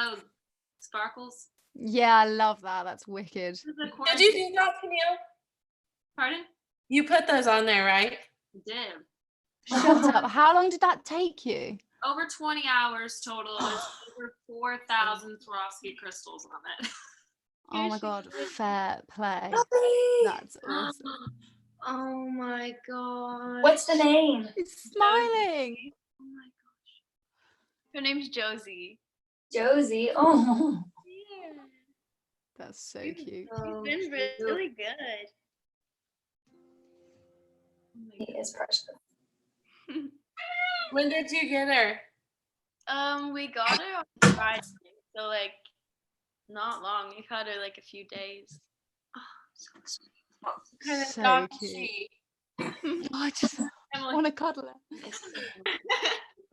Oh, sparkles. Yeah, I love that. That's wicked. Did you do that, Tenille? Pardon? You put those on there, right? I did. Shut up. How long did that take you? Over 20 hours total. There's over 4,000 Swarovski crystals on it. Oh my God, fair play. That's awesome. Oh my god. What's the name? It's smiling. Oh my gosh. Her name's Josie. Josie. Oh. Yeah. That's so cute. She's been really good. He is precious. When did you get her? We got her on Friday, so like not long. We've had her like a few days. Oh, so sweet. What kind of So dog is cute. she? Oh, I just want to cuddle her.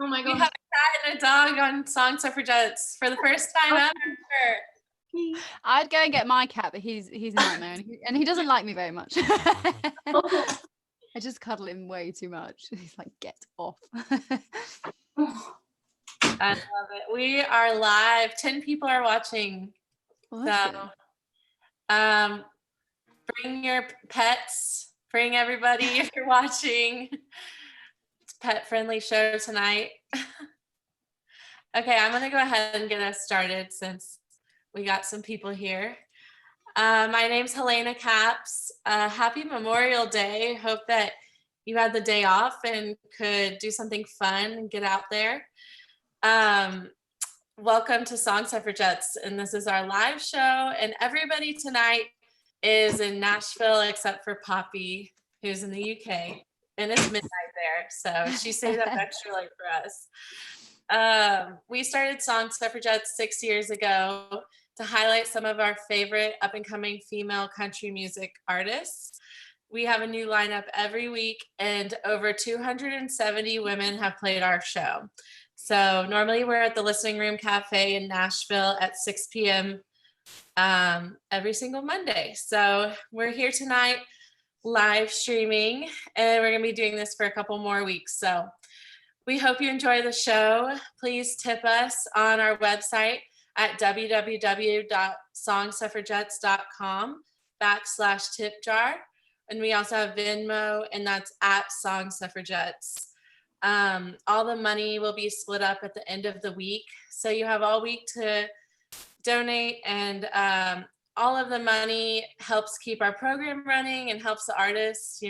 Oh my We god. have a cat and a dog on Song Suffragettes for the first time ever. I'd go and get my cat, but he's a nightmare, and he doesn't like me very much. I just cuddle him way too much. He's like, get off. I love it. We are live. 10 people are watching. Awesome. So, bring your pets. Bring everybody if you're watching. It's a pet-friendly show tonight. Okay, I'm going to go ahead and get us started since we got some people here. My name's Helena Capps. Happy Memorial Day. Hope that you had the day off and could do something fun and get out there. Welcome to Song Suffragettes, and this is our live show, and everybody tonight is in Nashville except for Poppy, who's in the UK, and it's midnight there, so she stayed up extra late for us. We started Song Suffragettes 6 years ago to highlight some of our favorite up-and-coming female country music artists. We have a new lineup every week, and over 270 women have played our show. So normally we're at the Listening Room Cafe in Nashville at 6 p.m. Every single Monday. So we're here tonight live streaming, and we're going to be doing this for a couple more weeks. So we hope you enjoy the show. Please tip us on our website at www.songsuffragettes.com/tip-jar. And we also have Venmo, and that's at Song Suffragettes. All the money will be split up at the end of the week. So you have all week to donate, and all of the money helps keep our program running and helps the artists,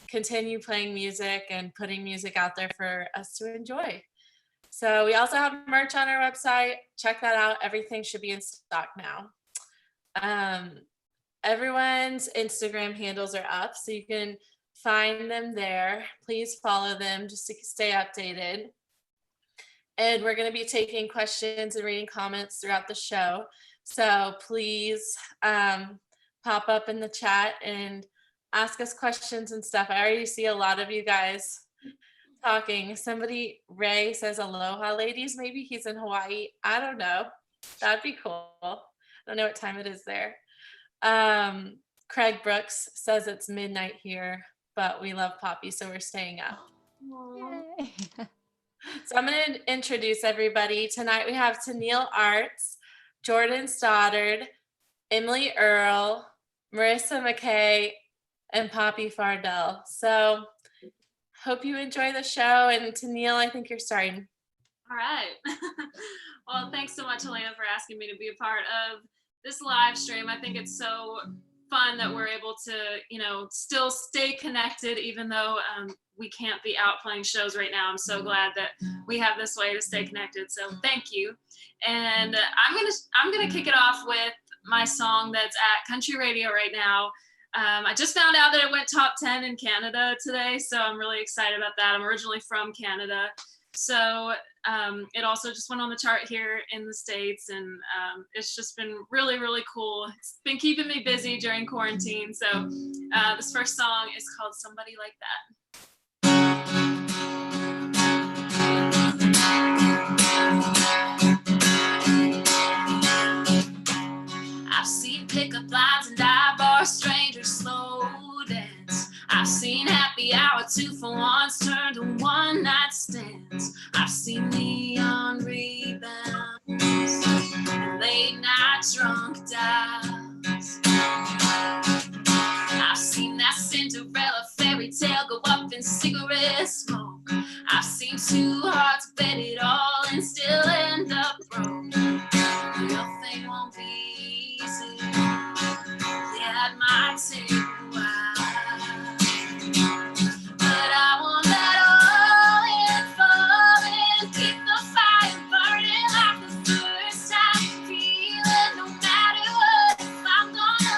continue playing music and putting music out there for us to enjoy. So we also have merch on our website. Check that out. Everything should be in stock now. Everyone's Instagram handles are up, so you can find them there. Please follow them just to stay updated. And we're going to be taking questions and reading comments throughout the show. So please pop up in the chat and ask us questions and stuff. I already see a lot of you guys talking. Ray says, aloha, ladies. Maybe he's in Hawaii. I don't know. That'd be cool. I don't know what time it is there. Craig Brooks says it's midnight here, but we love Poppy, so we're staying up. So I'm going to introduce everybody. Tonight we have Tenille Arts, Jordyn Stoddard, Emily Earle, Marisa McKaye, and Poppy Fardell. So hope you enjoy the show. And Tenille, I think you're starting. All right. Well, thanks so much, Helena, for asking me to be a part of this live stream. I think it's so fun that we're able to, still stay connected, even though we can't be out playing shows right now. I'm so glad that we have this way to stay connected. So thank you. And I'm gonna kick it off with my song that's at country radio right now. I just found out that it went top 10 in Canada today, so I'm really excited about that. I'm originally from Canada, so it also just went on the chart here in the States, and it's just been really, really cool. It's been keeping me busy during quarantine. So this first song is called Somebody Like That. I've seen pickup lines and dive bars, strangers slow dance. I've seen happy hour 2-for-1s turn to one-night stands. I've seen neon rebounds. drunk dials. I've seen that Cinderella fairy tale go up in cigarette smoke. I've seen two hearts bet it all and still end up broke. The real thing won't be easy. Yeah, it might take a while, but I won't let all in fall in. Keep the fire burning like the first time. Feeling no matter what, I'm gonna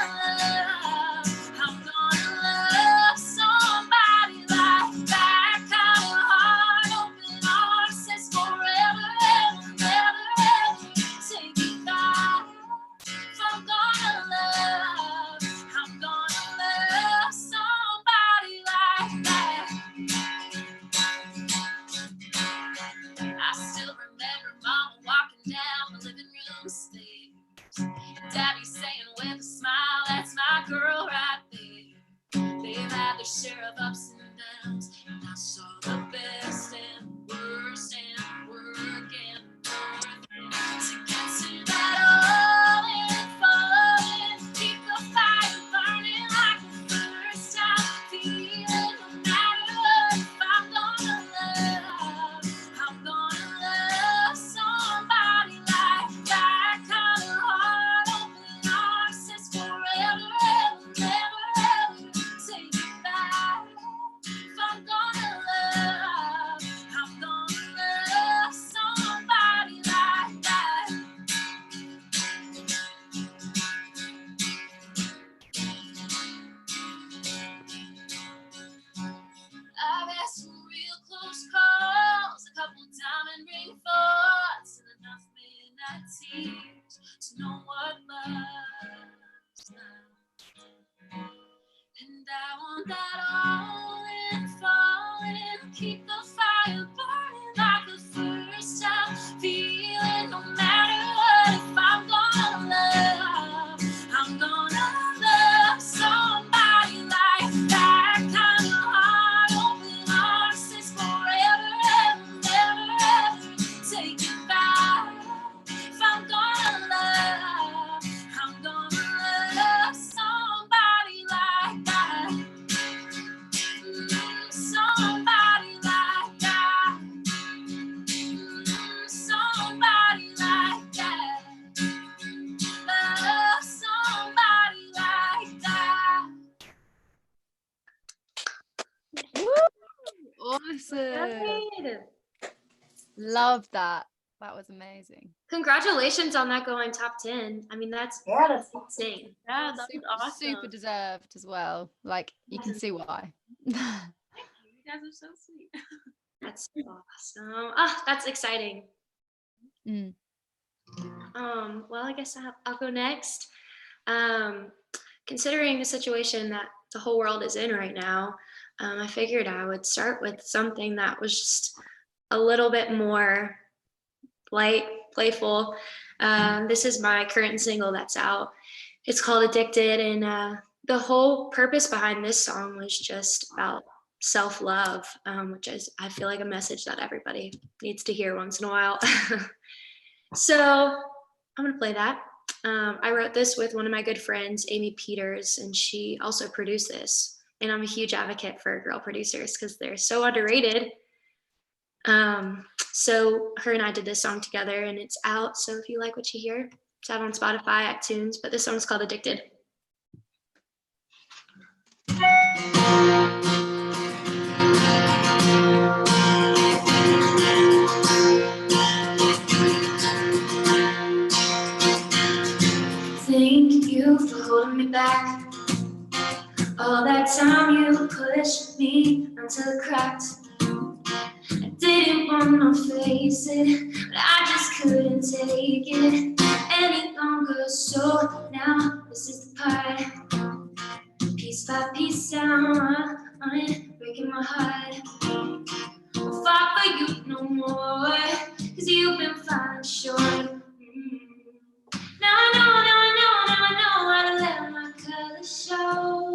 love somebody like that. Kind of heart, open arms, says forever and never ever take it back. I'm gonna love somebody like that. I still remember Mama walking down the living room stairs. Daddy saying with a smile, that's my girl right there. They've had their share of ups and downs, and I saw the best and worst and working to get to that all in falling. Keep the fire burning like the first time. Feeling no matter what, I'm gonna love somebody like that. Kind of heart, open arms, says forever and never ever take it back. If I'm gonna love somebody like that. I've had some real close calls, a couple diamond ring thoughts, and enough midnight tears to know what love's like. And I want that all in falling. Keep the fire burning like the first time. Feeling no matter what, if I'm gonna love somebody like that. Kind of heart, open arms, says forever and never ever take it back. If I'm gonna love somebody like that. Somebody like that. Somebody like that. Love somebody like that. Awesome. Love that. That was amazing. Congratulations on that going top 10. I mean, that's Yeah, that's insane. Yeah, that was Super, awesome. super deserved as well. Like, you can see why. You guys are so sweet. That's awesome. Ah, that's exciting. Mm. Well, I guess I'll go next. Considering the situation that the whole world is in right now, I figured I would start with something that was just a little bit more light, playful. This is my current single that's out. It's called Addicted, and the whole purpose behind this song was just about self-love, which is, I feel like, a message that everybody needs to hear once in a while. So I'm gonna play that. I wrote this with one of my good friends, Amy Peters, and she also produced this. And I'm a huge advocate for girl producers because they're so underrated. So her and I did this song together, and it's out. So if you like what you hear, it's out on Spotify, iTunes, but this song's called Addicted. Thank you for holding me back. All that time you pushed me until the cracks. I didn't wanna face it, but I just couldn't take it any longer. So now this is the part. Piece by piece down, breaking my heart. I'll fight for you no more, 'cause you've been falling short. Now I know how to let my colors show.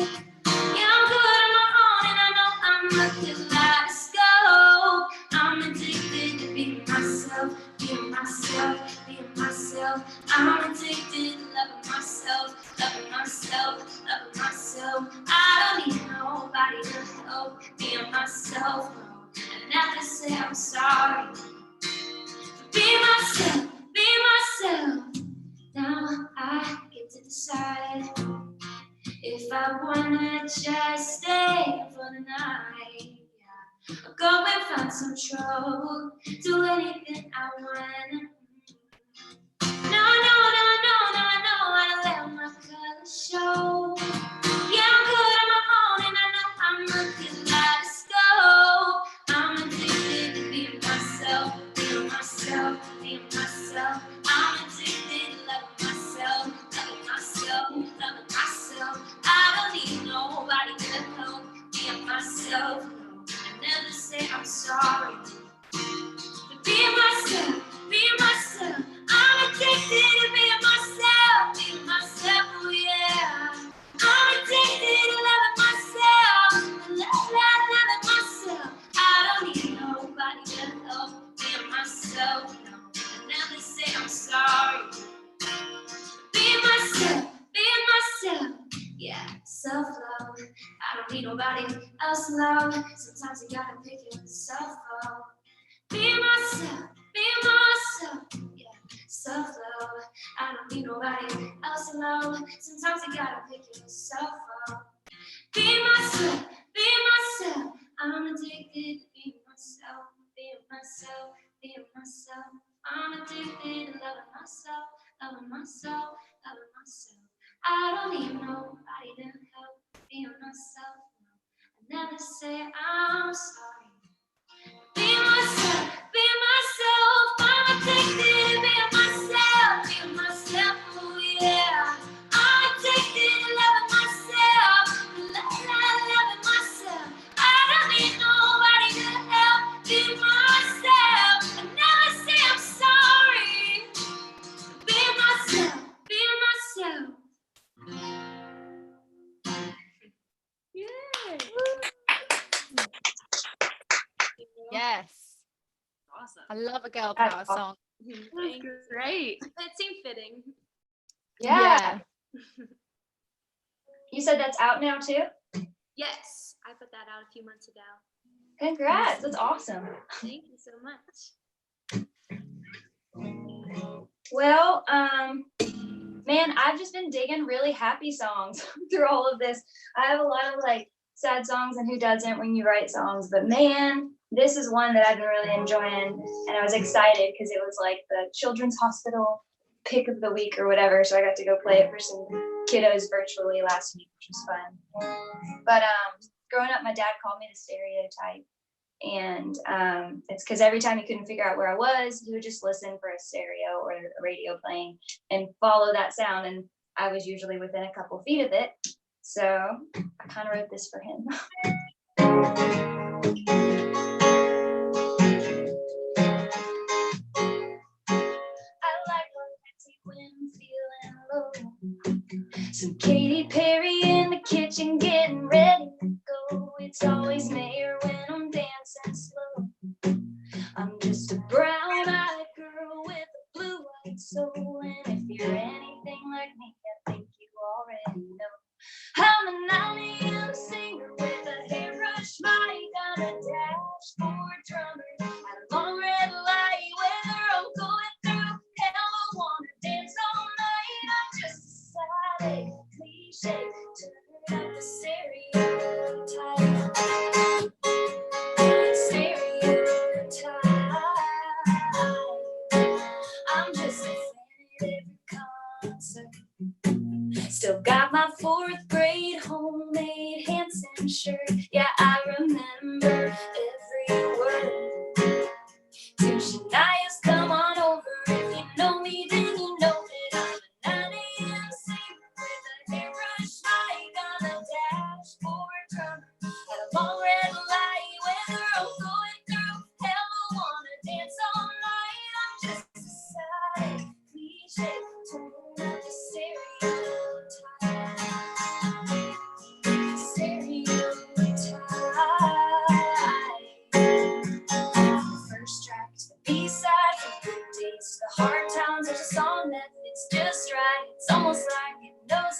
Yeah, I'm good on my own, and I know I'm nothing like a scope. I'm addicted to being myself, being myself, being myself. myself. I'm addicted to loving myself, loving myself, loving myself. I don't need nobody to help being myself. No, I never say I'm sorry. Be myself, be myself. Now I get to decide if I wanna just stay for the night. Yeah. Or go and find some trouble, do anything I want. No, no, no, no, no, no, I let my colors show. Yeah, I'm good on my own and I know I'm a kaleidoscope. I'm addicted to being myself, being myself, being myself. I'm addicted to loving myself, loving myself, loving myself. I don't need nobody to help being myself. No, I never say I'm sorry. Be myself, be myself. I'm addicted to being myself, oh yeah. I'm addicted to loving myself, loving myself. I don't need nobody to help being myself, no. I never say I'm sorry. Be myself, yeah. Self-love, I don't need nobody else love. Sometimes you gotta pick yourself up. Be myself, yeah. Self-love, I don't need nobody else love. Sometimes you gotta pick yourself up. Be myself, I'm addicted to being myself, being myself, being myself. I'm addicted to loving myself, loving myself, loving myself. I don't need nobody to help being myself. No, I never say I'm sorry. Be myself, I'm addicted to being myself, oh yeah. I'm addicted to loving myself, loving myself. I don't need nobody to help be myself. I never say I'm sorry. Be myself, Yay. Yes. Awesome. I love a girl That's power awesome. song. That was great. It seemed fitting. Yeah. You said that's out now too? Yes, I put that out a few months ago. Congrats, that's awesome. Thank you so much. Well, man, I've just been digging really happy songs through all of this. I have a lot of like sad songs and who doesn't when you write songs, but man, this is one that I've been really enjoying, and I was excited because it was like the Children's Hospital pick of the week or whatever, so I got to go play it for some kiddos virtually last week, which was fun. But growing up, my dad called me the stereotype, and it's because every time he couldn't figure out where I was, he would just listen for a stereo or a radio playing and follow that sound, and I was usually within a couple feet of it, so I kind of wrote this for him. Some Katy Perry in the kitchen getting ready to go. It's always Mayor when I'm dancing slow. I'm just a brown-eyed girl with a blue-eyed soul. And if you're anything like me, I think you already know. I'm a 9 a.m. singer with a hairbrush mic on a dashboard drummer. At a long red light, whether I'm going through hell or wanna dance all night, I'm just decided cliche, turn up the stereotype. I'm just a fan at every concert. Still got my 4th grade homemade Hanson shirt. Yeah, I remember every word. To Shania's come on over. If you know me, then you know that I'm a 9 a.m. singer with a hairbrush mic on a dashboard drummer. At a long red light, whether I'm going through hell or wanna dance all night, I'm just a side cliche, turn up the stereotype. First track to the B-side, from good days to the hard times, I just song that fits just right. It's almost like it knows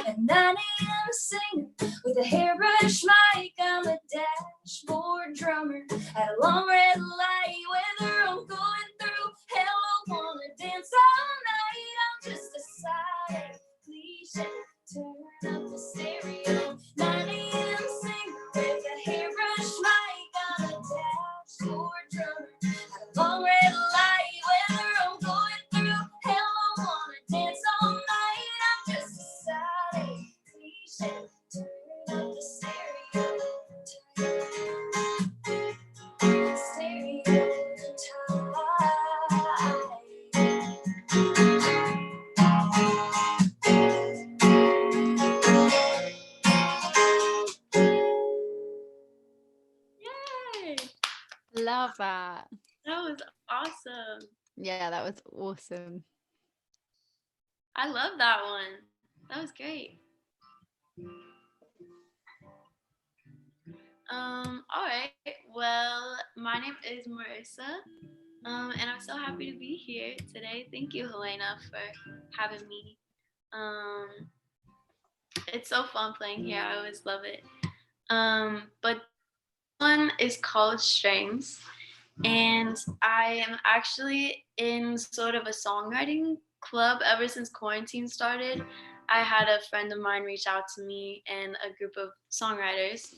at 9 a.m. singing with a hairbrush mic. I'm a dashboard drummer at a long red light. Whether I'm going through hell or wanna dance all night, I'm just a silent cliche. Turn up the stereo. 9 a.m. singing with a hairbrush mic. I'm a dashboard drummer at a long red light. Whether I'm going through hell or wanna dance all night, I'm just a silent cliche. Turn up the stereo. Yay! Love that. That was awesome. Yeah, that was awesome. I love that one. That was great. All right. Well, my name is Marisa. And I'm so happy to be here today. Thank you, Helena, for having me. It's so fun playing here. I always love it. But one is called Strings, and I am actually in sort of a songwriting club ever since quarantine started. I had a friend of mine reach out to me and a group of songwriters,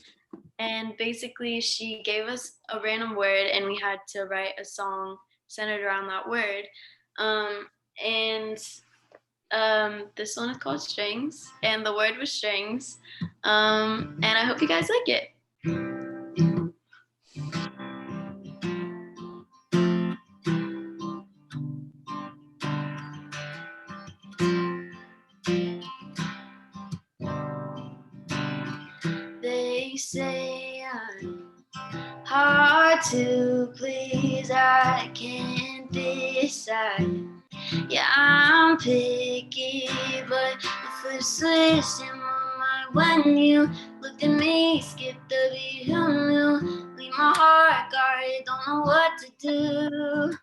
and basically she gave us a random word and we had to write a song centered around that word. This one is called Strings, and the word was strings. And I hope you guys like it. They say I'm hard to please, I can't decide. Yeah, I'm picky, but the first switch in my mind when you looked at me, skipped the beat, who knew? Leave my heart guarded, don't know what to do.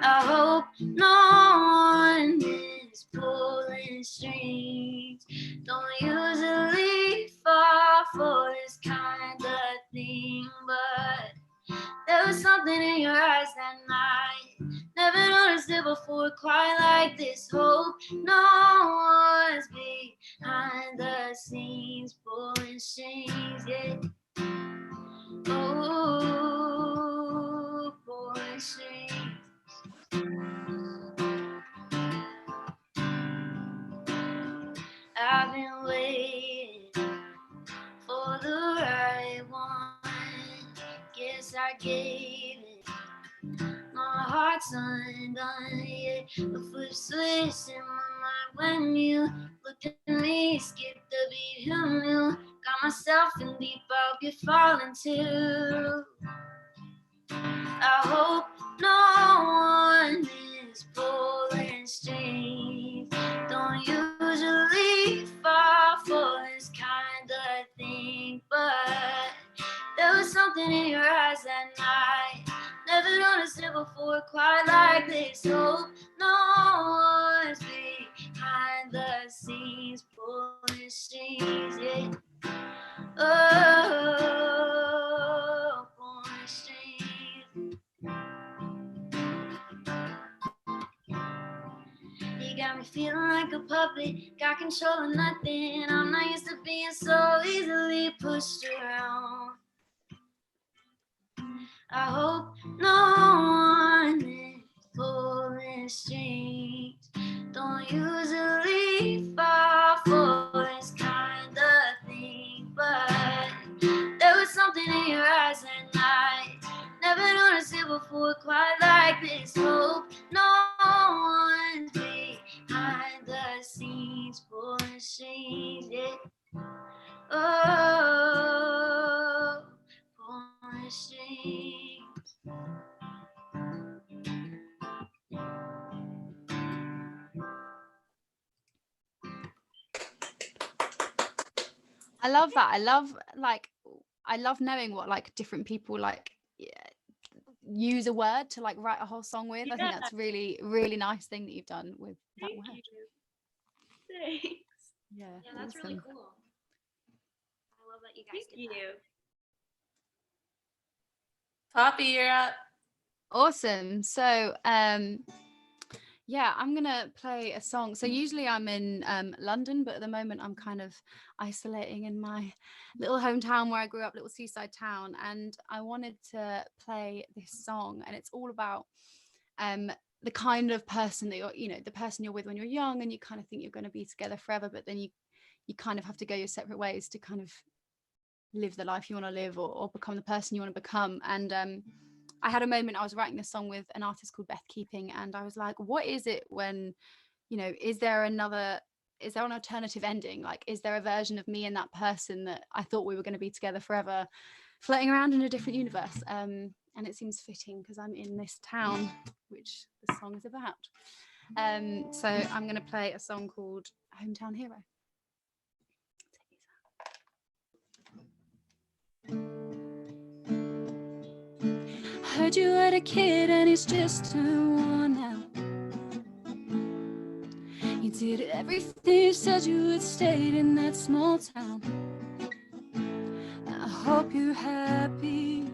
I hope no one is pulling strings. Don't usually fall for this kind of thing, but there was something in your eyes that night. Never noticed it before, quite like this. Hope no one's behind the scenes pulling strings, yeah. Oh, pulling strings. I've been waiting for the right one. Guess I gave it. My heart's undone, yeah. The first switch in my mind when you looked at me, skipped the beat, who knew? Got myself in deep, I'll get falling too. I hope no one is pulling strings. Don't usually fall for this kind of thing, but there was something in your eyes that night. Never noticed it before, quite like this. Hope no one's behind the scenes pulling strings, yeah. Oh, pulling strings. You got me feeling like a puppet, got control of nothing. I'm not used to being so easily pushed around. I hope no one is pulling strings. Don't usually fall for this kind of thing, but there was something in your eyes that night. Never noticed it before, quite like this. Hope no one's behind the scenes pulling strings, yeah. Oh, pulling strings. I love that. I love knowing what like different people like, yeah, use a word to like write a whole song with. I think Yeah. that's really, really nice thing that you've done with that Thank word. you. Thanks. Yeah, Yeah, that's really awesome. cool. I love that you guys Thank did you. Poppy, you're up. Awesome. So yeah, I'm gonna play a song. So usually I'm in London, but at the moment I'm kind of isolating in my little hometown where I grew up, little seaside town, and I wanted to play this song, and it's all about the kind of person that you're, the person you're with when you're young, and you kind of think you're going to be together forever, but then you kind of have to go your separate ways to kind of live the life you want to live, or become the person you want to become. And I had a moment, I was writing this song with an artist called Beth Keeping, and I was like, what is it when, is there an alternative ending? Like, is there a version of me and that person that I thought we were going to be together forever, floating around in a different universe? And it seems fitting because I'm in this town, which the song is about. So I'm going to play a song called Hometown Hero. Heard you had a kid and he's just turned 1 now. You did everything you said you would, stayed in that small town. I hope you're happy.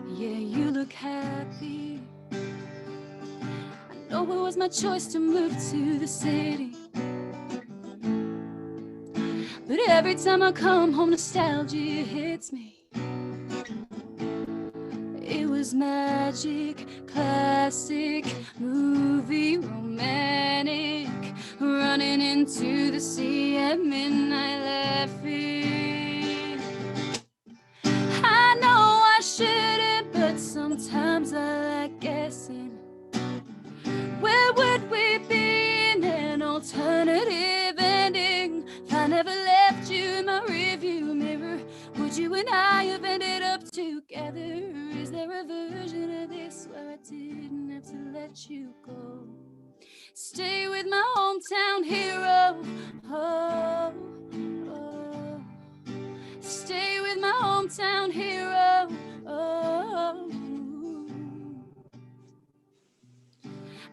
Yeah, you look happy. I know it was my choice to move to the city, but every time I come home, nostalgia hits me. It was magic, classic, movie, romantic, running into the sea at midnight laughing. I know I shouldn't, but sometimes I like guessing. Where would we be in an alternative ending? If I never left you in my rearview mirror, would you and I have ended up together? Is there a version of this where I didn't have to let you go? Stay with my hometown hero. Oh, oh. Stay with my hometown hero. Oh.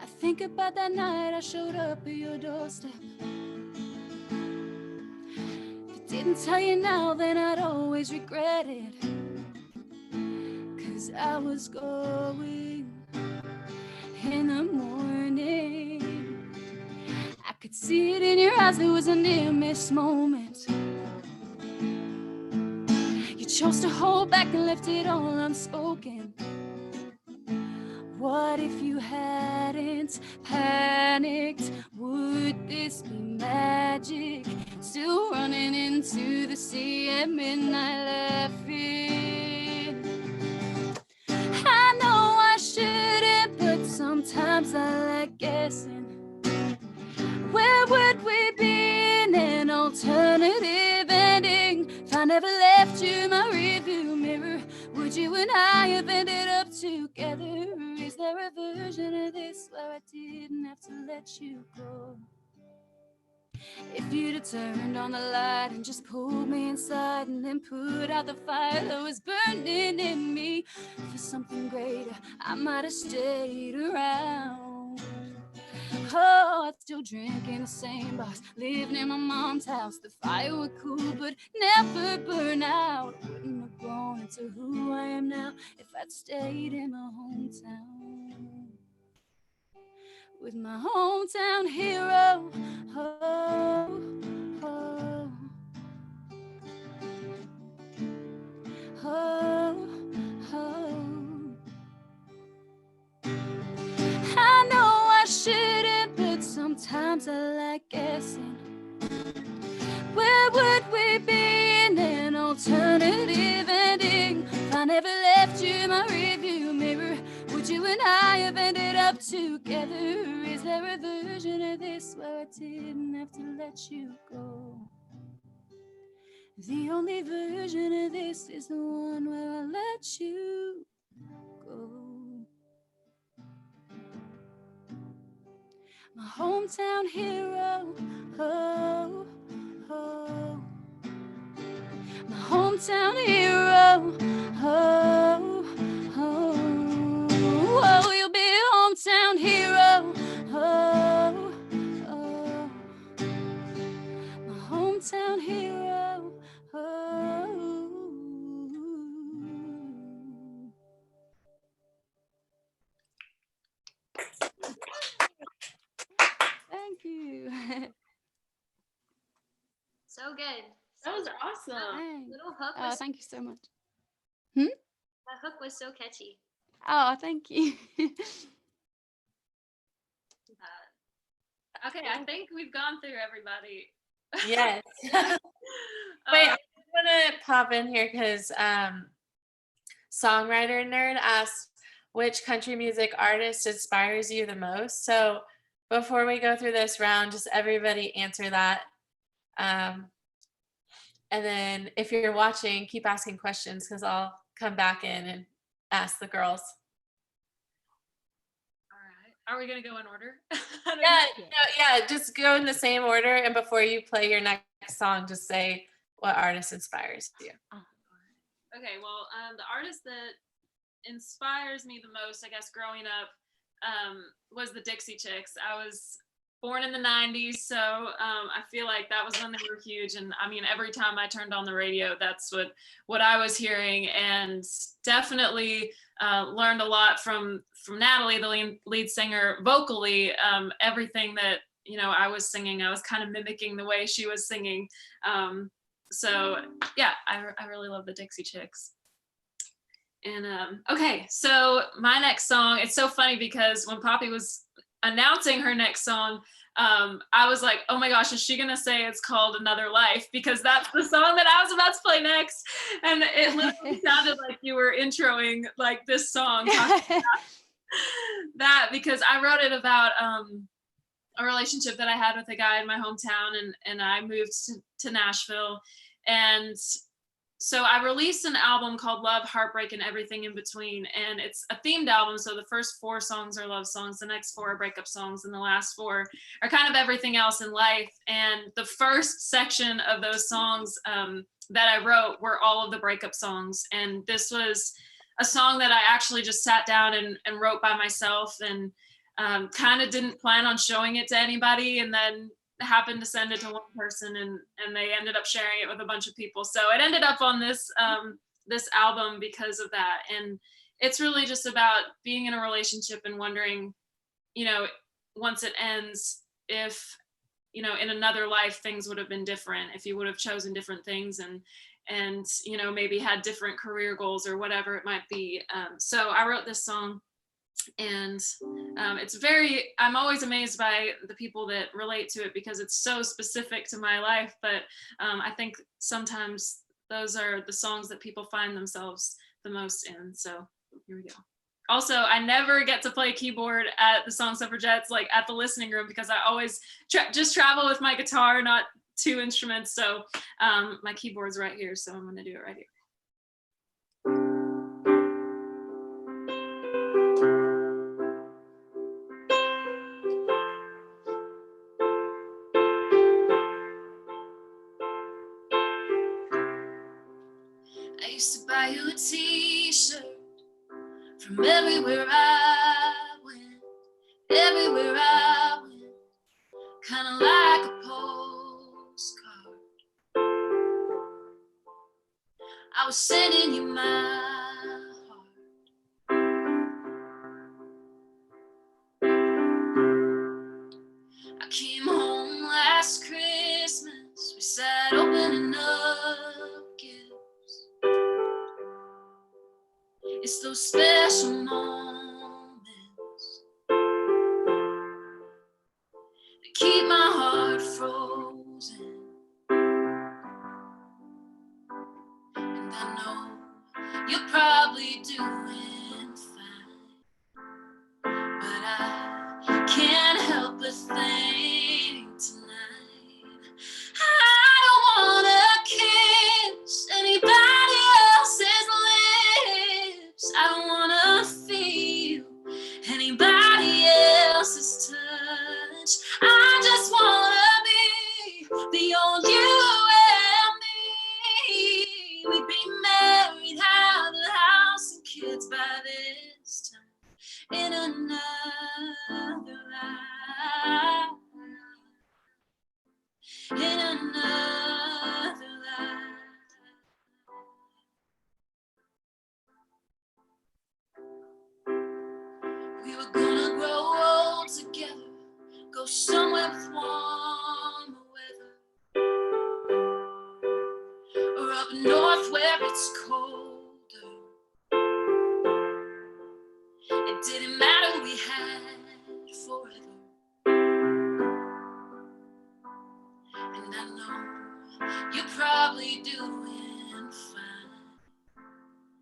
I think about that night I showed up at your doorstep. If I didn't tell you now, then I'd always regret it. 'Cause I was going in the morning. I could see it in your eyes, it was a near miss moment. You chose to hold back and left it all unspoken. What if you hadn't panicked? Would this be magic? Still running into the sea at midnight laughing. I know I shouldn't, but sometimes I like guessing. Where would we be in an alternative ending? If I never left you in my rearview mirror, would you and I have ended up together? Is there a version of this where I didn't have to let you go? If you'd have turned on the light and just pulled me inside and then put out the fire that was burning in me for something greater, I might have stayed around. Oh, I'd still drink in the same bars, live near my mom's house. The fire would cool but never burn out. I wouldn't have grown into who I am now if I'd stayed in my hometown with my hometown hero. Oh, oh, oh, oh. I know I shouldn't, but sometimes I like guessing. Where would we be in an alternative ending? If I never left you in my rearview mirror, would you and I have ended up together? Is there a version of this where I didn't have to let you go? The only version of this is the one where I let you go. My hometown hero, oh, oh. My hometown hero, oh, oh. Your hook Oh, was thank you so much. the hook was so catchy. Oh, thank you. Okay, I think we've gone through everybody. Yes. Wait, I want to pop in here because Songwriter Nerd asked which country music artist inspires you the most. So before we go through this round, just everybody answer that. And then if you're watching, keep asking questions because I'll come back in and ask the girls. All right. Are we gonna go in order? Yeah, just go in the same order. And before you play your next song, just say what artist inspires you. Okay, well, the artist that inspires me the most, I guess, growing up, was the Dixie Chicks. I was born in the 90s, so I feel like that was when they were huge. And I mean, every time I turned on the radio, that's what I was hearing, and definitely learned a lot from Natalie, the lead singer, vocally. Everything that, you know, I was singing, I was kind of mimicking the way she was singing. So yeah, I really love the Dixie Chicks. And okay, so my next song, it's so funny because when Poppy was announcing her next song, I was like, oh my gosh, is she gonna say it's called Another Life? Because that's the song that I was about to play next. And it literally sounded like you were introing like this song. That, because I wrote it about a relationship that I had with a guy in my hometown, and I moved to Nashville. And so I released an album called Love, Heartbreak, and Everything in Between. And it's a themed album. So the first 4 songs are love songs, the next 4 are breakup songs, and the last 4 are kind of everything else in life. And the first section of those songs that I wrote were all of the breakup songs. And this was a song that I actually just sat down and wrote by myself, and kind of didn't plan on showing it to anybody, and then happened to send it to one person, and they ended up sharing it with a bunch of people. So it ended up on this this album because of that. And it's really just about being in a relationship and wondering, you know, once it ends, if, you know, in another life things would have been different, if you would have chosen different things, and you know, maybe had different career goals or whatever it might be. So I wrote this song, and it's very, I'm always amazed by the people that relate to it because it's so specific to my life. But I think sometimes those are the songs that people find themselves the most in. So here we go. Also, I never get to play keyboard at the Song Suffragettes, like at the listening room, because I always just travel with my guitar, not 2 instruments. So my keyboard's right here, so I'm gonna do it right here. I used to buy you a t-shirt from everywhere I went, kind of like a postcard. I was sending you my heart. I came home last Christmas, we sat opening up gifts. It's those special moments that keep my heart frozen. And I know you're probably doing fine, but I can't help but think tonight I don't wanna kiss anybody else's lips. I don't wanna feel anybody else's touch. I just wanna be the old you and me. We'd be married, have a house and kids by this time in another life. In another life. We were gonna grow old together, go somewhere with warmer weather, or up north gets colder. It didn't matter, we had forever. And I know you're probably doing fine,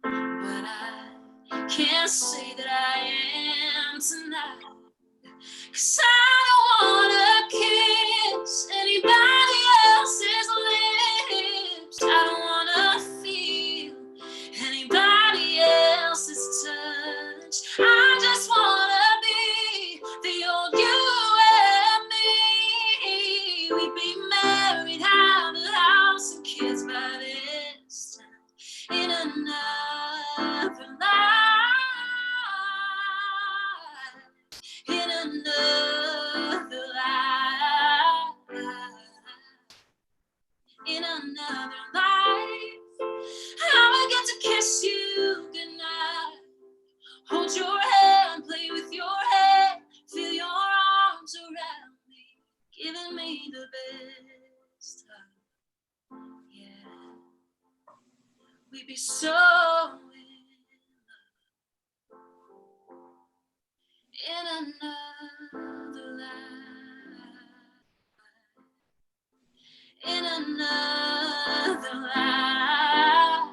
but I can't say that I am tonight. 'Cause I don't wanna kiss anybody else's lips. I don't wanna feel anybody else's touch. I just wanna be the old you and me. We'd be married, have a house and kids by this time in another life. In another life, in another life, I will get to kiss you goodnight, hold your hand, play with your head, feel your arms around me, giving me the best time. Yeah, we'd be so in another life, in another life.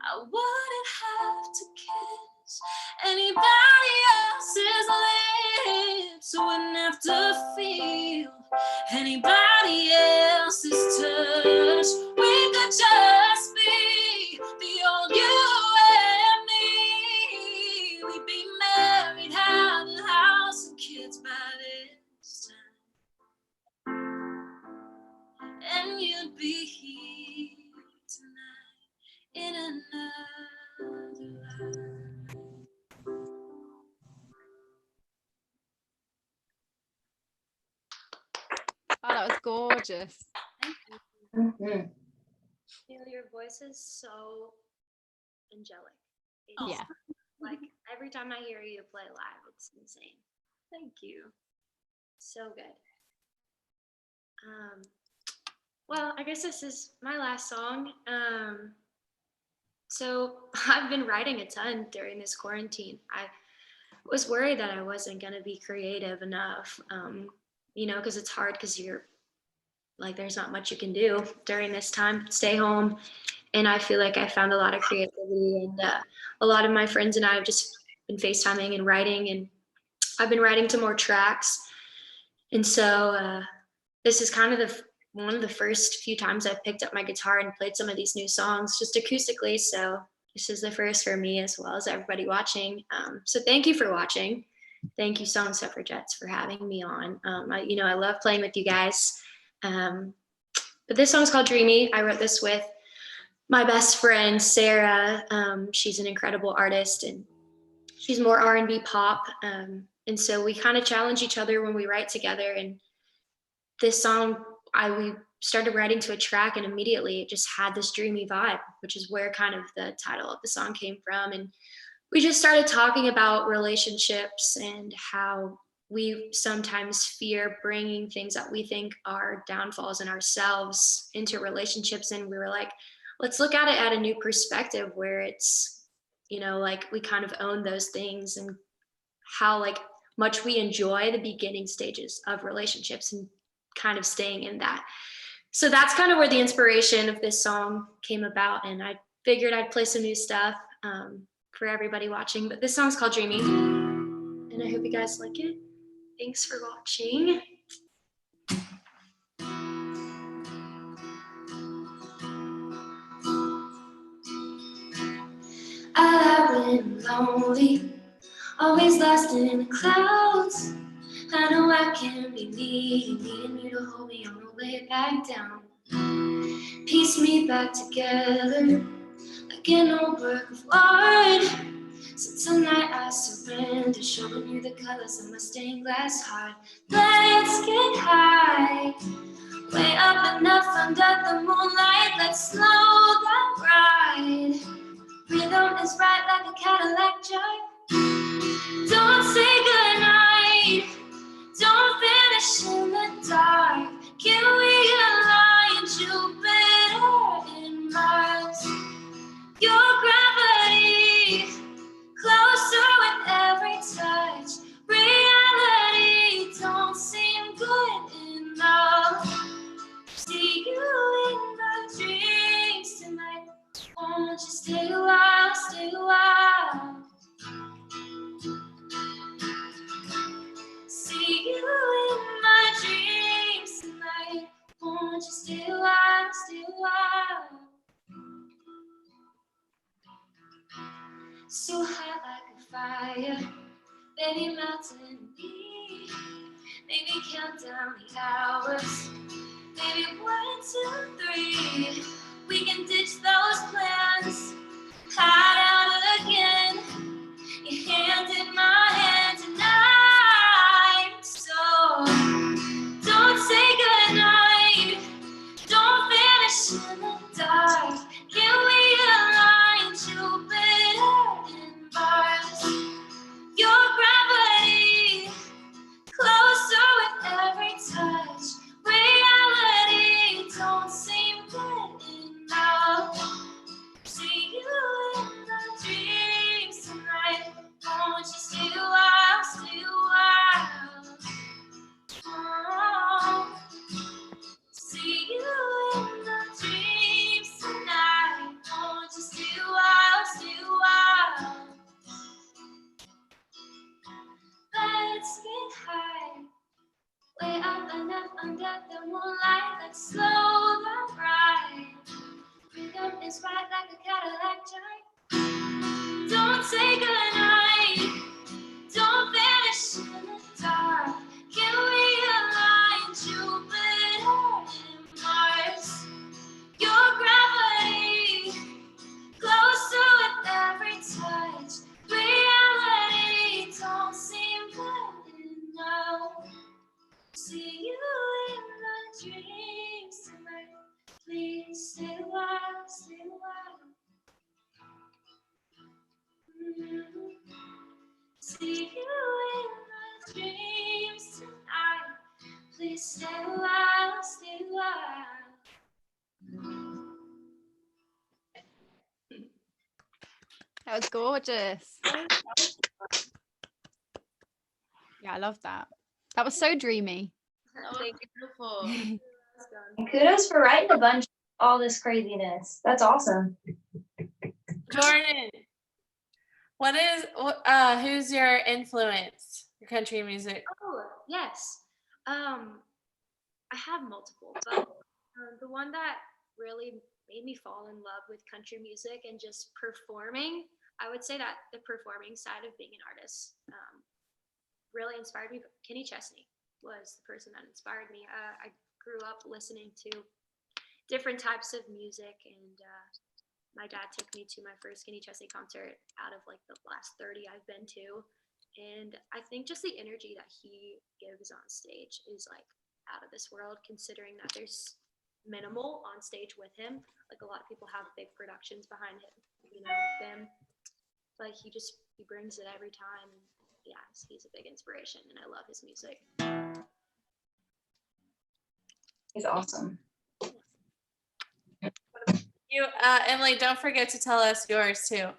I wouldn't have to kiss anybody else's lips. I wouldn't have to feel anybody else's touch. We could just be the old you and me. We'd be married, have a house and kids by this time. And you'd be here tonight in another life. Oh, that was gorgeous. Mhm. Feel your voice is so angelic. It's Yeah. like every time I hear you play live, it's insane. Thank you. So good. Well, I guess this is my last song. So I've been writing a ton during this quarantine. I was worried that I wasn't gonna be creative enough, because it's hard because you're like, there's not much you can do during this time, stay home. And I feel like I found a lot of creativity, and a lot of my friends and I have just been FaceTiming and writing, and I've been writing to more tracks. And so this is kind of one of the first few times I've picked up my guitar and played some of these new songs just acoustically. So this is the first for me as well as everybody watching. So thank you for watching. Thank you, Suffragettes, for having me on. I love playing with you guys. But this song's called Dreamy. I wrote this with my best friend, Sarah. She's an incredible artist, and she's more R&B pop. And so we kind of challenge each other when we write together. And this song, we started writing to a track, and immediately it just had this dreamy vibe, which is where kind of the title of the song came from. And we just started talking about relationships and how we sometimes fear bringing things that we think are downfalls in ourselves into relationships. And we were like, let's look at it at a new perspective where it's, like we kind of own those things, and how much we enjoy the beginning stages of relationships and kind of staying in that. So that's kind of where the inspiration of this song came about. And I figured I'd play some new stuff for everybody watching. But this song's called Dreamy, and I hope you guys like it. Thanks for watching. I lie when I'm lonely, always lost in the clouds. I know I can be needing you to hold me on the way back down. Piece me back together like an old work of art. So tonight I surrender, showing you the colors of my stained glass heart. Let's get high, way up enough under the moonlight. Let's slow that ride. Rhythm is right like a Cadillac jive. Don't say goodnight, don't finish in the dark. Can we align, Jupiter? so hot like a fire, baby melting me. Maybe count down the hours, maybe 1, 2, 3. We can ditch those plans, hide out again. Your hand in my hand tonight. So don't say goodnight, don't vanish in the dark. Can we align Jupiter and Mars? Your gravity closer with every touch. Reality don't seem good enough. See you in the dreams tonight. Won't you stay a while, stay a while? Oh, see you in the dreams tonight. Won't you stay a while, stay a while? Let's get high, way up and up under the moonlight. Let's slow the ride. Freedom is right like a Cadillac drive. Don't say goodnight, don't vanish in the dark. Can we align Jupiter and Mars? Your gravity closer with every touch. Reality don't seem good enough. See you in the dreams tonight. Please stay a while, stay a while. See you in the dreams tonight. Please stay a while, stay a while. That was gorgeous. Yeah, I love that. That was so dreamy. That was beautiful. And kudos for writing a bunch of all this craziness. That's awesome. Jordyn, who's your influence, your country music? Oh, yes. I have multiple, but the one that really made me fall in love with country music and just performing, I would say that the performing side of being an artist really inspired me. Kenny Chesney was the person that inspired me. I grew up listening to different types of music, and my dad took me to my first Kenny Chesney concert out of like the last 30 I've been to. And I think just the energy that he gives on stage is like out of this world, considering that there's minimal on stage with him. Like a lot of people have big productions behind him, them. But he brings it every time. And yes, he's a big inspiration, and I love his music. He's awesome. You, Emily, don't forget to tell us yours too.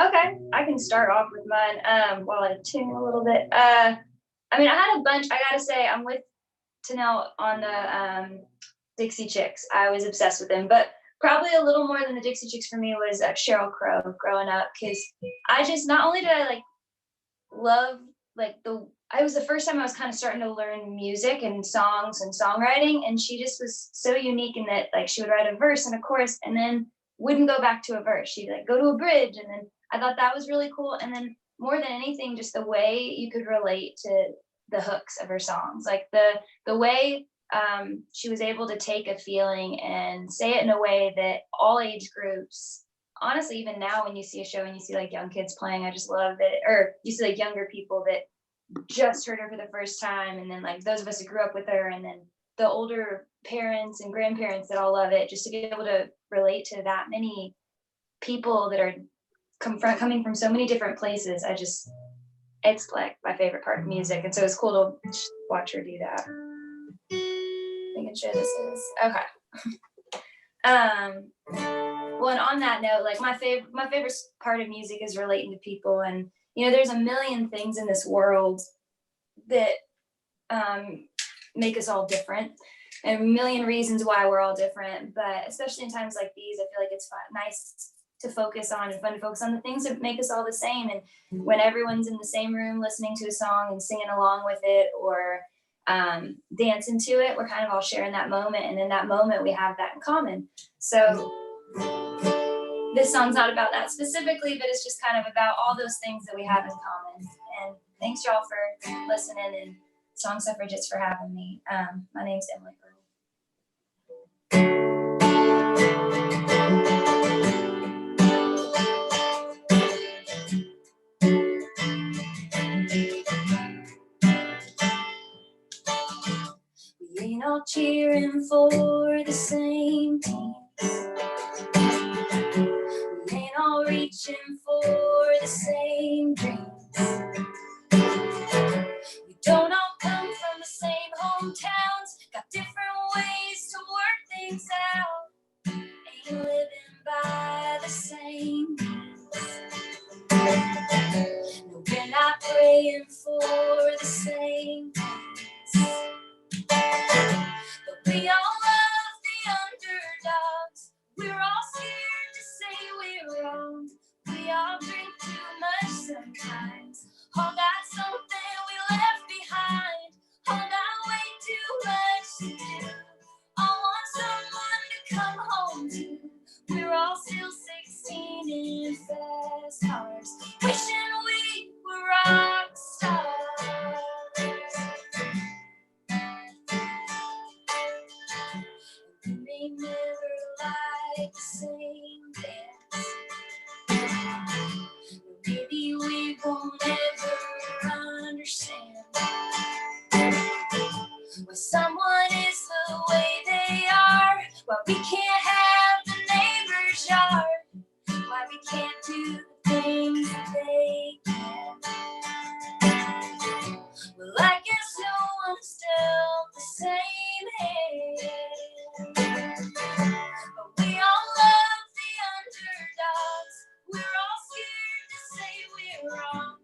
Okay, I can start off with mine while I tune a little bit. I had a bunch. I gotta say, I'm with Tenille on the Dixie Chicks. I was obsessed with them, but probably a little more than the Dixie Chicks for me was Sheryl Crow growing up, because I just, not only did I love it was the first time I was kind of starting to learn music and songs and songwriting, and she just was so unique in that she would write a verse and a chorus and then wouldn't go back to a verse. She'd go to a bridge, and then I thought that was really cool. And then more than anything, just the way you could relate to the hooks of her songs, the way she was able to take a feeling and say it in a way that all age groups, honestly, even now when you see a show and you see young kids playing, I just love it. Or you see younger people that just heard her for the first time, and then those of us who grew up with her, and then the older parents and grandparents that all love it, just to be able to relate to that many people that are coming from so many different places. It's my favorite part of music, and so it's cool to watch her do that. Making sure this is okay. Well, and on that note, my favorite part of music is relating to people, and there's a million things in this world that make us all different, and a million reasons why we're all different. But especially in times like these, I feel like it's nice to focus on and fun to focus on the things that make us all the same. And when everyone's in the same room listening to a song and singing along with it, or dancing to it, we're kind of all sharing that moment, and in that moment we have that in common. So this song's not about that specifically, but it's just kind of about all those things that we have in common. And thanks y'all for listening, and Song Suffragettes for having me. My name's Emily Earle. We ain't all cheering for the same teams. We ain't all reaching for the same dreams. We don't all come from the same hometowns. Got different ways to work things out. Ain't living by the same means. No, we're not praying for the same things. But we all love the underdogs. We're all scared to say we're wrong. We all drink too much sometimes. All got something we left behind. All got way too much to do. All want someone to come home to. We're all still 16 in fast cars, wishing we were rock stars. We may never like the same dance. Maybe we won't ever understand why someone is the way they are, why we can't have the neighbor's yard, why we can't do the things that they can. Well, I guess no one's dealt the same hand. But we all love the underdogs. We're all scared to say we're wrong.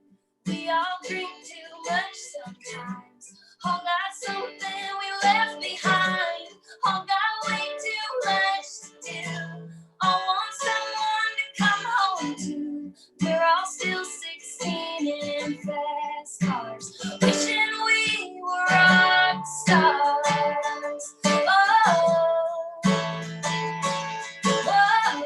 We all drink too much sometimes. All got something we left behind. All got way too much to do. All want someone to come home to. We're all still 16 in fast cars, wishing we were rock stars. Oh, whoa, whoa.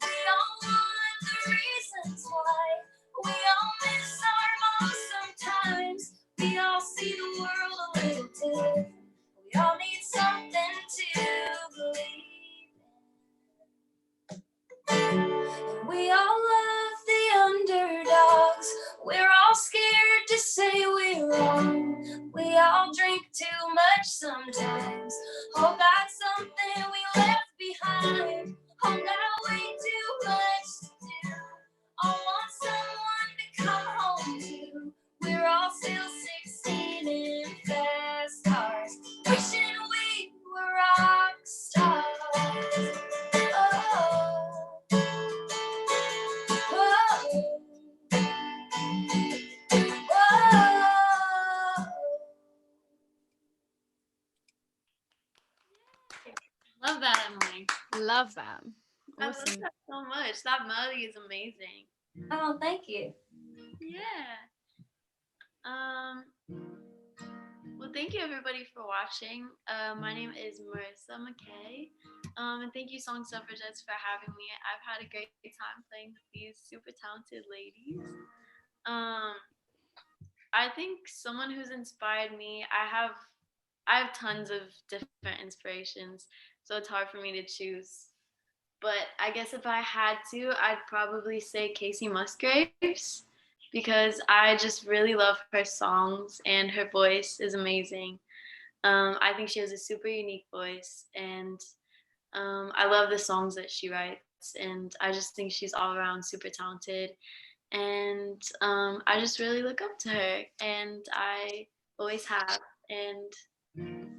We all want the reasons why. We all miss our moms sometimes. We all see the world a little different. We all need something to believe in. We all love the underdogs. We're all scared to say we're wrong. We all drink too much sometimes. All got something we left behind. All got way too much to do. All want someone to come home to. We're all still 16 in fast cars, wishing we were rock stars. Oh, whoa, whoa. Love that, Emily. Love that. I love Awesome. that so much. That melody is amazing. Oh, thank you. Yeah. Well, thank you everybody for watching. My name is Marisa McKaye. And thank you Song Suffragettes for having me. I've had a great time playing with these super talented ladies. I think someone who's inspired me, I have tons of different inspirations, so it's hard for me to choose. But I guess if I had to, I'd probably say Casey Musgraves, because I just really love her songs and her voice is amazing. I think she has a super unique voice, and I love the songs that she writes, and I just think she's all around super talented. And I just really look up to her, and I always have. And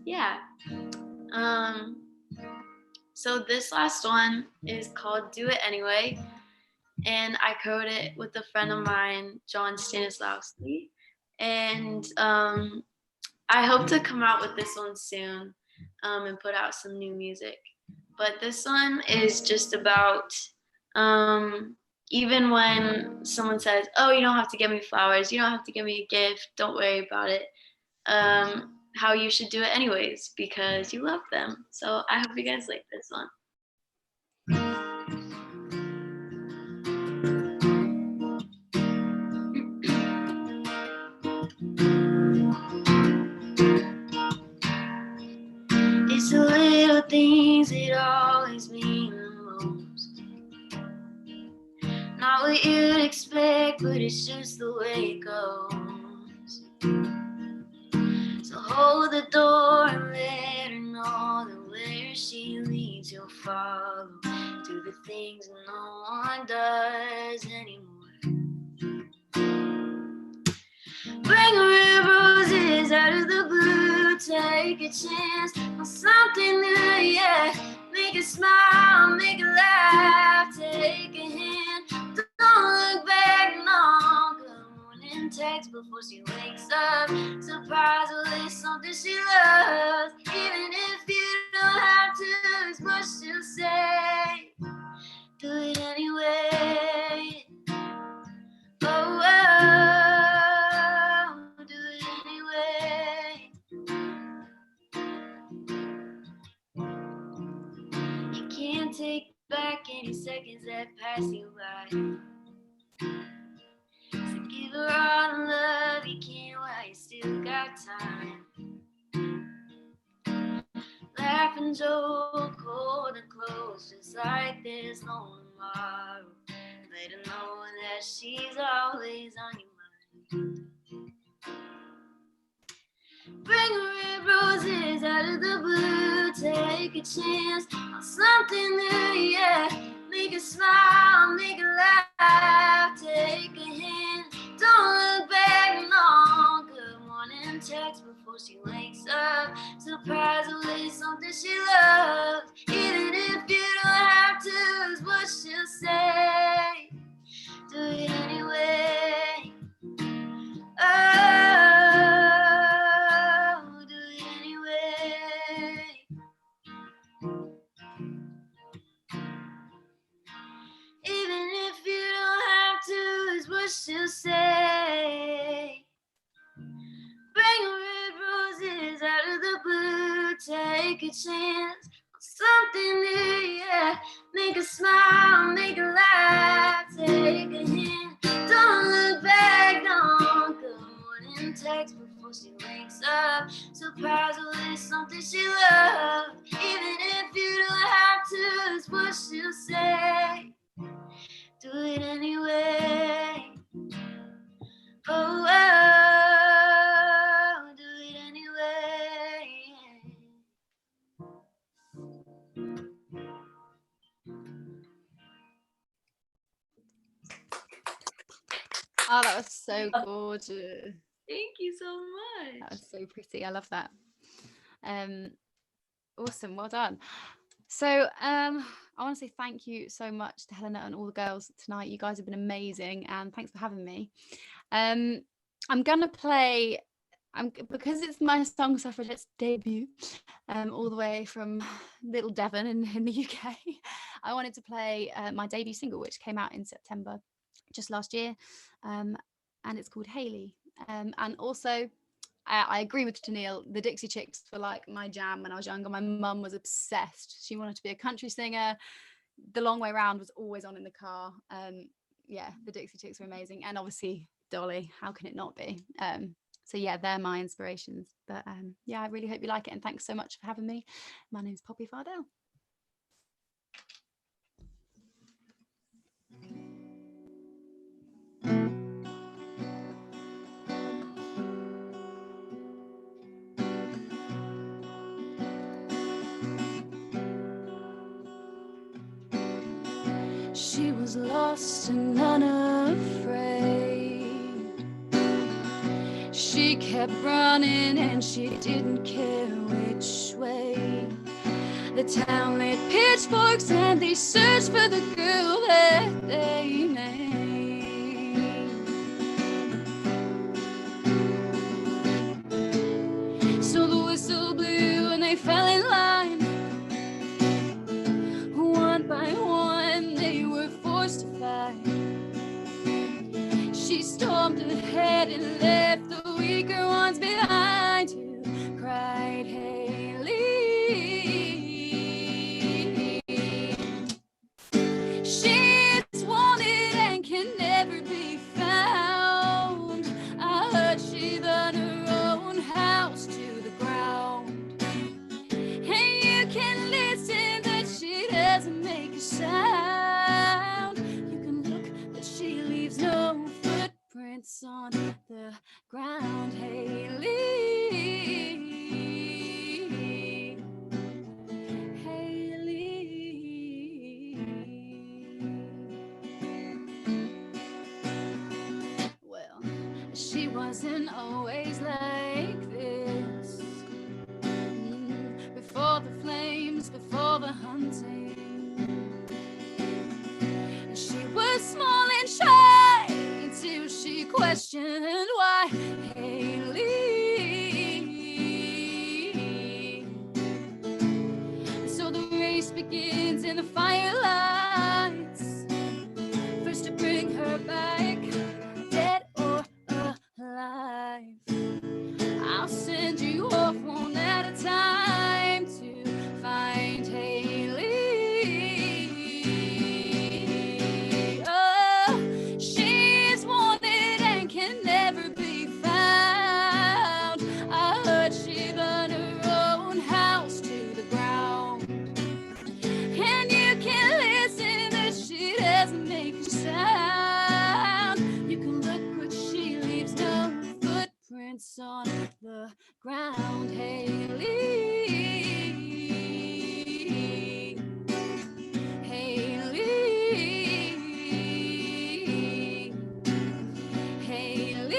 yeah. So this last one is called Do It Anyway, and I co-wrote it with a friend of mine, John Stanislawski. And I hope to come out with this one soon and put out some new music. But this one is just about even when someone says, oh, you don't have to get me flowers, you don't have to give me a gift, don't worry about it. how you should do it anyways because you love them. So I hope you guys like this one. It's the little things that always mean the most. Not what you'd expect, but it's just the way it goes. So hold the door and let her know that where she leads, you'll follow. Do the things no one does anymore. Bring her roses out of the blue. Take a chance on something new, yeah. Make her smile, make her laugh. Take a hand, don't look back, no. Good morning text before she wakes up. Surprise her with something she loves. Even if you don't have to, it's what she'll say. Do it anyway. Oh, oh, do it anyway. You can't take back any seconds that pass you by. So give her all the love you can while you still got time. Laugh and joke, hold her close, just like there's no tomorrow. Let her know that she's always on your mind. Bring her red roses out of the blue. Take a chance on something new, yeah. Make her smile, make her laugh. Take a hand, don't look back, no. Good morning text before she wakes up. Surprise her with something she loves. Even if you don't have to, is what she'll say. Do it anyway. Oh, do it anyway. Even if you don't have to, is what she'll say. Bring her red roses out of the blue. Take a chance on something new, yeah. Make her smile, make her laugh. Take a hand, don't look back, no. Good morning text before she wakes up. Surprise her with something she loves. Even if you don't have to, is what she'll say. Do it anyway. Oh, oh, do it anyway. Oh, that was so gorgeous. Thank you so much. That was so pretty. I love that. Awesome. Well done. So I want to say thank you so much to Helena and all the girls tonight. You guys have been amazing, and thanks for having me. I'm gonna play, because it's my song Suffragettes debut, all the way from little Devon in the UK. I wanted to play my debut single, which came out in September just last year, and it's called Hayley. And also, I agree with Tenille. The Dixie Chicks were like my jam when I was younger. My mum was obsessed. She wanted to be a country singer. The Long Way Round was always on in the car. Yeah, the Dixie Chicks were amazing. And obviously Dolly, how can it not be? So yeah, they're my inspirations. But yeah, I really hope you like it. And thanks so much for having me. My name's Poppy Fardell. She was lost and unafraid. She kept running and she didn't care which way. The town lit pitchforks and they searched for the girl that they named. So the whistle blew and they fell in line. One by one they were forced to fight. She stormed ahead and left the weaker ones behind to cry doesn't make a sound. You can look, but she leaves no footprints on the ground. Haley, Haley. Well, she wasn't always like this. Before the flames, before the hunting, she was small and shy until she questioned why. Haley. So the race begins in the firelights, first to bring her back, dead or alive. I'll send you off one at a time to find Haley. Oh, she's wanted and can never be found. I heard she burned her own house to the ground. And you can listen, but she doesn't make a sound. You can look, but she leaves no footprints on the ground. Haley, Haley, Haley,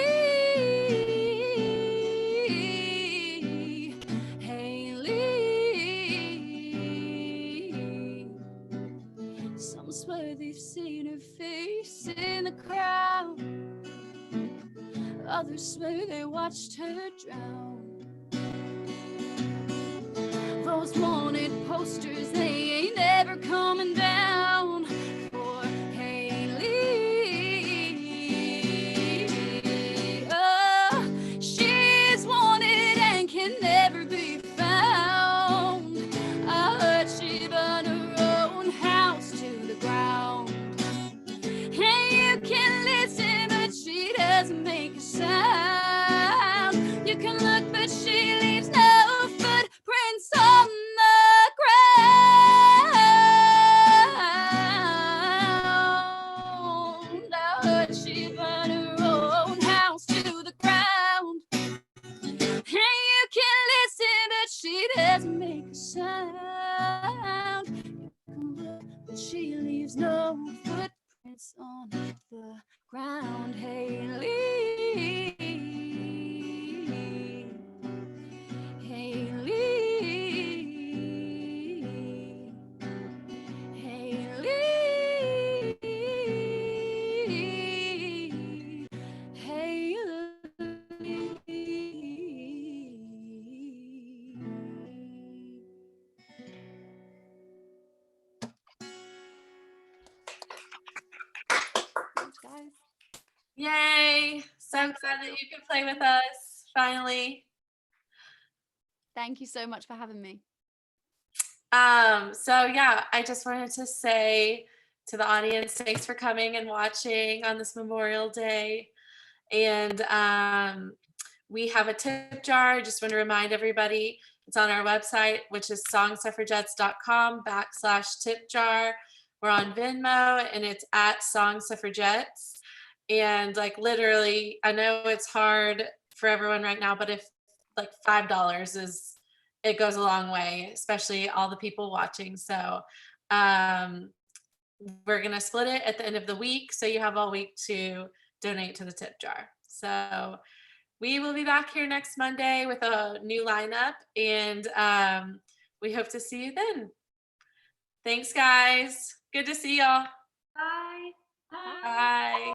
Haley. Some swear they've seen her face in the crowd. Others swear they watched her drown. Those wanted posters, they ain't never coming down for Haley. Oh, she's wanted and can never be found. I heard she burned her own house to the ground. And you can listen, but she doesn't make a sound. You can look, but she leaves no footprints on the ground. I heard she burned her own house to the ground. And you can listen, but she doesn't make a sound. You can look, but she leaves no footprints on the ground. Haley, Haley, Haley, Haley. Thanks, guys. Yay! So glad that you could play with us finally. Thank you so much for having me. So yeah, I just wanted to say to the audience, thanks for coming and watching on this Memorial Day. And we have a tip jar. I just want to remind everybody, it's on our website, which is songsuffragettes.com/tip jar. We're on Venmo and it's at Song Suffragettes. And like literally, I know it's hard for everyone right now, but if like $5 is, it goes a long way, especially all the people watching. So we're gonna split it at the end of the week, so you have all week to donate to the tip jar. So we will be back here next Monday with a new lineup, and we hope to see you then. Thanks, guys. Good to see y'all. Bye. Bye.